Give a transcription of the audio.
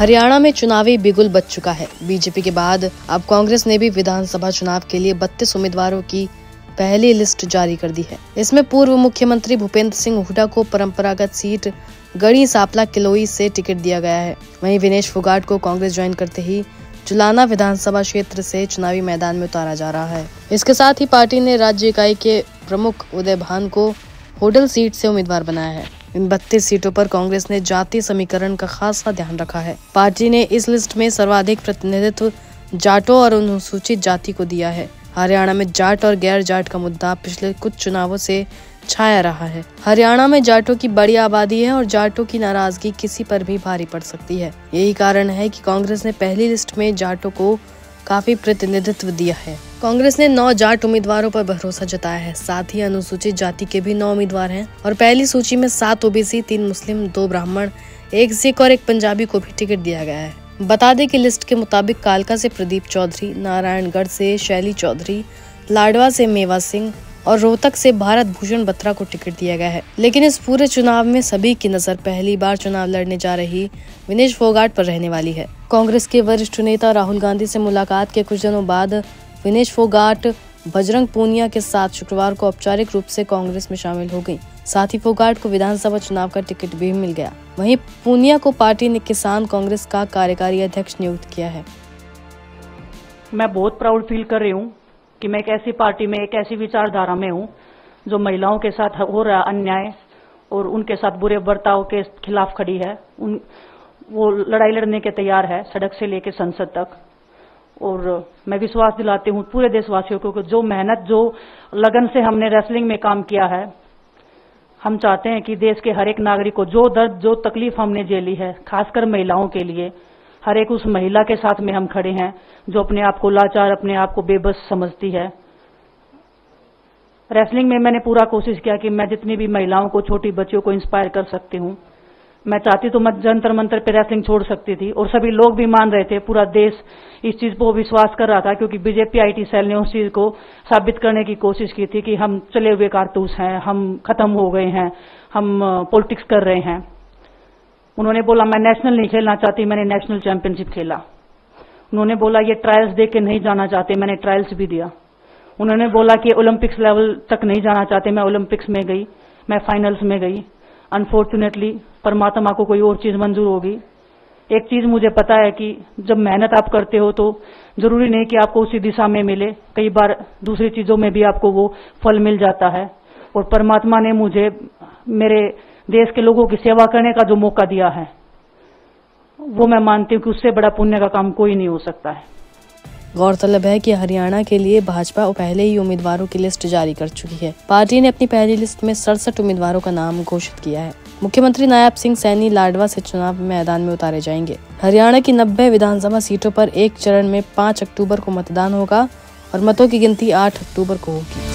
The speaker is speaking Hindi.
हरियाणा में चुनावी बिगुल बज चुका है। बीजेपी के बाद अब कांग्रेस ने भी विधानसभा चुनाव के लिए 32 उम्मीदवारों की पहली लिस्ट जारी कर दी है। इसमें पूर्व मुख्यमंत्री भूपेंद्र सिंह हुड्डा को परंपरागत सीट गढ़ी सांपला किलोई से टिकट दिया गया है। वहीं विनेश फोगाट को कांग्रेस ज्वाइन करते ही जुलाना विधानसभा क्षेत्र से चुनावी मैदान में उतारा जा रहा है। इसके साथ ही पार्टी ने राज्य इकाई के प्रमुख उदय भान को होडल सीट से उम्मीदवार बनाया है। इन 32 सीटों पर कांग्रेस ने जातीय समीकरण का खासा ध्यान रखा है। पार्टी ने इस लिस्ट में सर्वाधिक प्रतिनिधित्व जाटों और अनुसूचित जाति को दिया है। हरियाणा में जाट और गैर जाट का मुद्दा पिछले कुछ चुनावों से छाया रहा है। हरियाणा में जाटों की बड़ी आबादी है और जाटों की नाराजगी किसी पर भी भारी पड़ सकती है। यही कारण है कि कांग्रेस ने पहली लिस्ट में जाटों को काफी प्रतिनिधित्व दिया है। कांग्रेस ने 9 जाट उम्मीदवारों पर भरोसा जताया है। साथ ही अनुसूचित जाति के भी 9 उम्मीदवार हैं और पहली सूची में 7 ओबीसी, 3 मुस्लिम, 2 ब्राह्मण, 1 सिख और 1 पंजाबी को भी टिकट दिया गया है। बता दें कि लिस्ट के मुताबिक कालका से प्रदीप चौधरी, नारायणगढ़ से शैली चौधरी, लाडवा से मेवा सिंह और रोहतक से भारत भूषण बत्रा को टिकट दिया गया है। लेकिन इस पूरे चुनाव में सभी की नजर पहली बार चुनाव लड़ने जा रही विनेश फोगाट पर रहने वाली है। कांग्रेस के वरिष्ठ नेता राहुल गांधी से मुलाकात के कुछ दिनों बाद विनेश फोगाट बजरंग पूनिया के साथ शुक्रवार को औपचारिक रूप से कांग्रेस में शामिल हो गयी। साथ ही फोगाट को विधानसभा चुनाव का टिकट भी मिल गया। वहीं पूनिया को पार्टी ने किसान कांग्रेस का कार्यकारी अध्यक्ष नियुक्त किया है। मैं बहुत प्राउड फील कर रही हूँ कि मैं एक ऐसी पार्टी में, एक ऐसी विचारधारा में हूँ जो महिलाओं के साथ हो रहा अन्याय और उनके साथ बुरे बर्ताव के खिलाफ खड़ी है। वो लड़ाई लड़ने के तैयार है, सड़क से लेकर संसद तक। और मैं विश्वास दिलाती हूँ पूरे देशवासियों को कि जो मेहनत, जो लगन से हमने रेसलिंग में काम किया है, हम चाहते हैं कि देश के हर एक नागरिक को जो दर्द, जो तकलीफ हमने झेली है, खासकर महिलाओं के लिए, हर एक उस महिला के साथ में हम खड़े हैं जो अपने आप को लाचार, अपने आप को बेबस समझती है। रेसलिंग में मैंने पूरा कोशिश किया कि मैं जितनी भी महिलाओं को, छोटी बच्चियों को इंस्पायर कर सकती हूँ। मैं चाहती तो मैं जंतर मंतर पे रेसलिंग छोड़ सकती थी और सभी लोग भी मान रहे थे, पूरा देश इस चीज को विश्वास कर रहा था, क्योंकि बीजेपी आईटी सेल ने उस चीज को साबित करने की कोशिश की थी कि हम चले हुए कारतूस हैं, हम खत्म हो गए हैं, हम पॉलिटिक्स कर रहे हैं। उन्होंने बोला मैं नेशनल नहीं खेलना चाहती, मैंने नेशनल चैंपियनशिप खेला। उन्होंने बोला ये ट्रायल्स दे के नहीं जाना चाहते, मैंने ट्रायल्स भी दिया। उन्होंने बोला कि ओलंपिक्स लेवल तक नहीं जाना चाहते, मैं ओलंपिक्स में गई, मैं फाइनल्स में गई। अनफॉर्चुनेटली परमात्मा को कोई और चीज मंजूर होगी। एक चीज मुझे पता है कि जब मेहनत आप करते हो तो जरूरी नहीं कि आपको उसी दिशा में मिले, कई बार दूसरी चीजों में भी आपको वो फल मिल जाता है। और परमात्मा ने मुझे मेरे देश के लोगों की सेवा करने का जो मौका दिया है, वो मैं मानती हूँ कि उससे बड़ा पुण्य का काम कोई नहीं हो सकता है। गौरतलब है कि हरियाणा के लिए भाजपा पहले ही उम्मीदवारों की लिस्ट जारी कर चुकी है। पार्टी ने अपनी पहली लिस्ट में 67 उम्मीदवारों का नाम घोषित किया है। मुख्यमंत्री नायब सिंह सैनी लाडवा से चुनाव मैदान में उतारे जाएंगे। हरियाणा की 90 विधानसभा सीटों पर एक चरण में 5 अक्टूबर को मतदान होगा और मतों की गिनती 8 अक्टूबर को होगी।